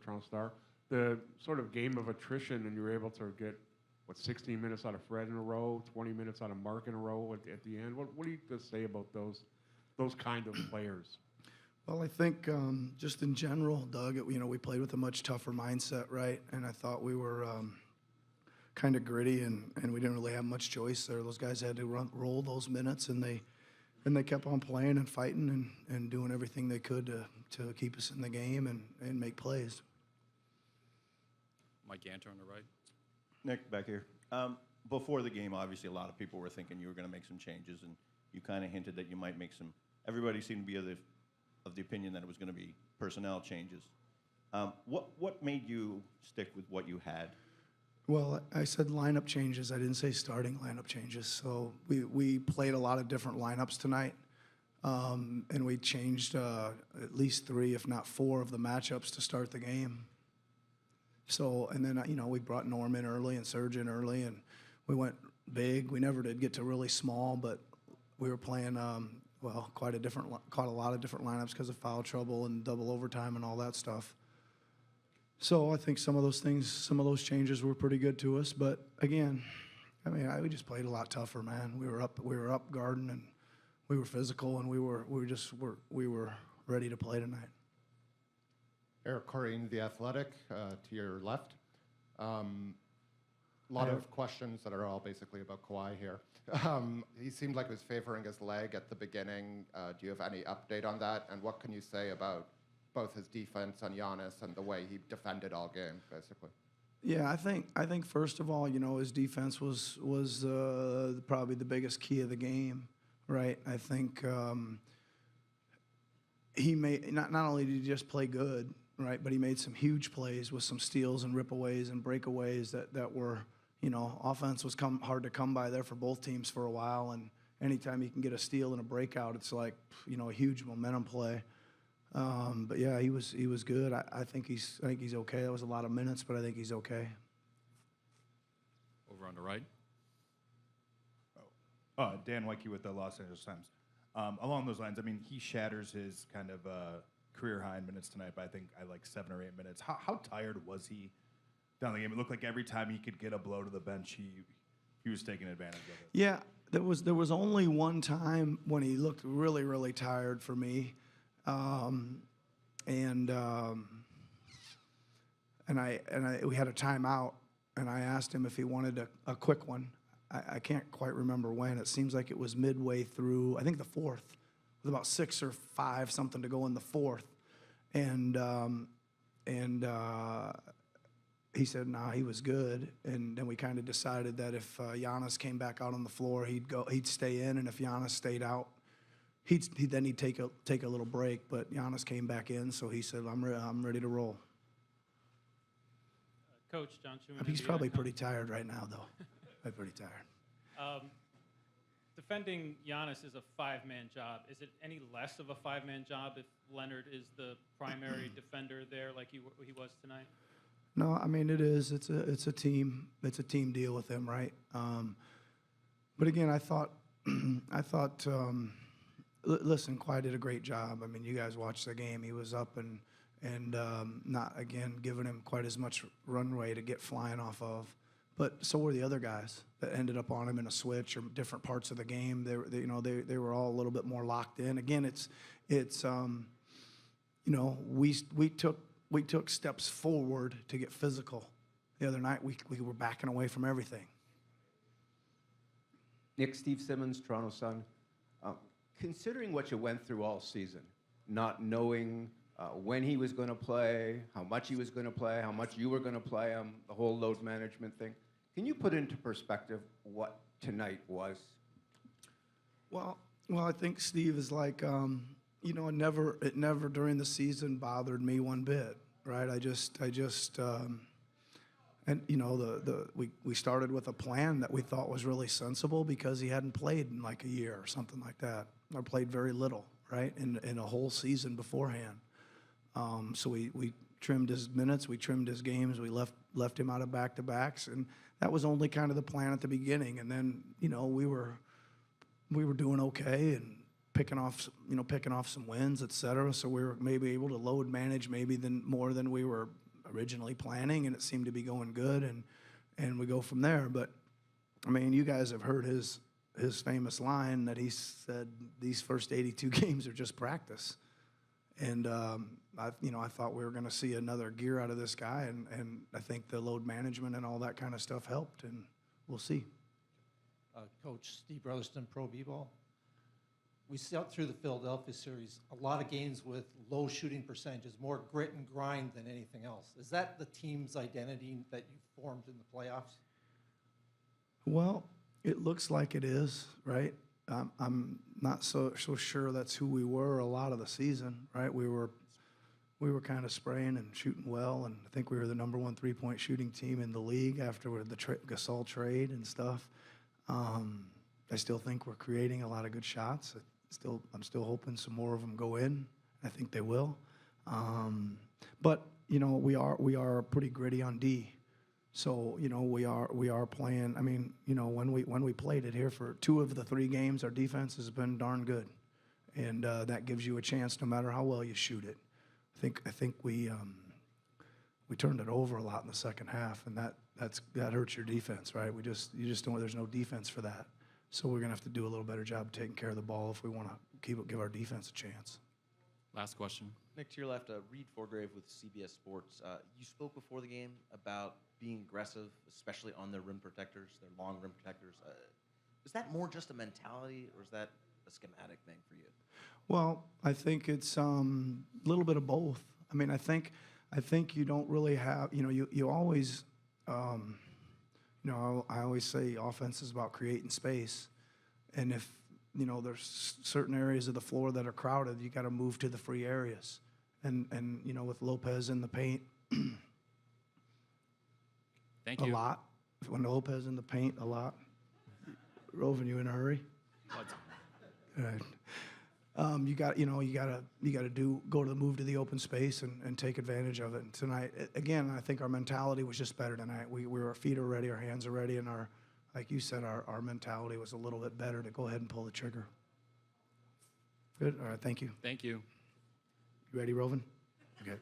Toronto Star. The sort of game of attrition, and you were able to get, 16 minutes out of Fred in a row, 20 minutes out of Mark in a row at the end. What do you just say about those kind of players? Well, I think just in general, Doug, we played with a much tougher mindset, right? And I thought we were kind of gritty, and we didn't really have much choice there. Those guys had to roll those minutes, and they kept on playing and fighting and doing everything they could to keep us in the game and make plays. Mike Ganter on the right. Nick, back here. Before the game, obviously, a lot of people were thinking you were going to make some changes, and you kind of hinted that you might make some. Everybody seemed to be of the opinion that it was going to be personnel changes. What made you stick with what you had? Well, I said lineup changes. I didn't say starting lineup changes. So we played a lot of different lineups tonight, and we changed at least 3, if not 4, of the matchups to start the game. So, and then, we brought Norm in early and Serge in early, and we went big. We never did get to really small, but we were playing, caught a lot of different lineups because of foul trouble and double overtime and all that stuff. So I think some of those changes were pretty good to us. But again, we just played a lot tougher, man. We were up guarding, and we were physical, and we were ready to play tonight. Eric Corrine, The Athletic, to your left. A lot of questions that are all basically about Kawhi here. He seemed like he was favoring his leg at the beginning. Do you have any update on that? And what can you say about both his defense on Giannis and the way he defended all game, basically? Yeah, I think first of all, his defense was probably the biggest key of the game, right? I think he made not only did he just play good, right, but he made some huge plays with some steals and ripaways and breakaways that were, offense was hard to come by there for both teams for a while. And anytime you can get a steal and a breakout, it's like, a huge momentum play. But yeah, he was good. I think he's okay. That was a lot of minutes, but I think he's okay. Over on the right. Dan Weinke with the Los Angeles Times. Along those lines, he shatters his kind of career high in minutes tonight by I think 7 or 8 minutes. How tired was he down the game? It looked like every time he could get a blow to the bench, he was taking advantage of it. Yeah, there was only one time when he looked really, really tired for me. We had a timeout, and I asked him if he wanted a quick one. I can't quite remember when. It seems like it was midway through, I think the fourth, with about 6 or 5 something to go in the fourth, and he said nah, he was good. And then we kind of decided that if Giannis came back out on the floor, he'd stay in, and if Giannis stayed out, he'd take a little break. But Giannis came back in, so he said, I'm ready to roll. Coach John Schumann. He's probably pretty tired right now, though. I'm pretty tired. Defending Giannis is a 5-man job. Is it any less of a 5-man job if Leonard is the primary defender there, like he was tonight? No, it is. It's a team. It's a team deal with him, right? But again, I thought. Listen, Kawhi did a great job. You guys watched the game. He was up and not, again, giving him quite as much runway to get flying off of. But so were the other guys that ended up on him in a switch or different parts of the game. They were all a little bit more locked in. Again, we took steps forward to get physical. The other night we were backing away from everything. Nick, Steve Simmons, Toronto Sun. Considering what you went through all season, not knowing when he was going to play, how much he was going to play, how much you were going to play him, the whole load management thing, can you put into perspective what tonight was? Well, I think Steve is like, it never during the season bothered me one bit, right? We started with a plan that we thought was really sensible because he hadn't played in like a year or something like that, or played very little, right, in a whole season beforehand. So we trimmed his minutes, we trimmed his games, we left him out of back-to-backs, and that was only kind of the plan at the beginning. And then we were doing okay and picking off some wins, et cetera. So we were maybe able to load manage more than we were originally planning, and it seemed to be going good, and we go from there. But I mean, you guys have heard his famous line that he said these first 82 games are just practice. And I thought we were going to see another gear out of this guy, and I think the load management and all that kind of stuff helped, and we'll see. Coach Steve Brotherston, Pro B-Ball. We saw through the Philadelphia series a lot of games with low shooting percentages, more grit and grind than anything else. Is that the team's identity that you formed in the playoffs? Well, it looks like it is, right? I'm not so sure that's who we were a lot of the season, right? We were kind of spraying and shooting well, and I think we were the number 1 3-point shooting team in the league after the Gasol trade and stuff. I still think we're creating a lot of good shots. I'm still hoping some more of them go in. I think they will. But we are pretty gritty on D. So we are playing. I mean, when we played it here for 2 of the 3 games, our defense has been darn good, and that gives you a chance no matter how well you shoot it. I think we turned it over a lot in the second half, and that hurts your defense, right? You just don't. There's no defense for that. So we're gonna have to do a little better job of taking care of the ball if we want to give our defense a chance. Last question. Nick, to your left, Reed Forgrave with CBS Sports. You spoke before the game about being aggressive, especially on their rim protectors, their long rim protectors. Is that more just a mentality, or is that a schematic thing for you? Well, I think it's a little bit of both. I mean, I think you don't really have, you always, I always say offense is about creating space, and if there's certain areas of the floor that are crowded, you got to move to the free areas, and with Lopez in the paint. Thank you. A lot. When Lopez in the paint, a lot. Rovin, you in a hurry? You got to go to the move to the open space and take advantage of it. And tonight, again, I think our mentality was just better tonight. Our feet are ready, our hands are ready, and like you said, our mentality was a little bit better to go ahead and pull the trigger. Good. All right. Thank you. Thank you. You ready, Rovin? Okay.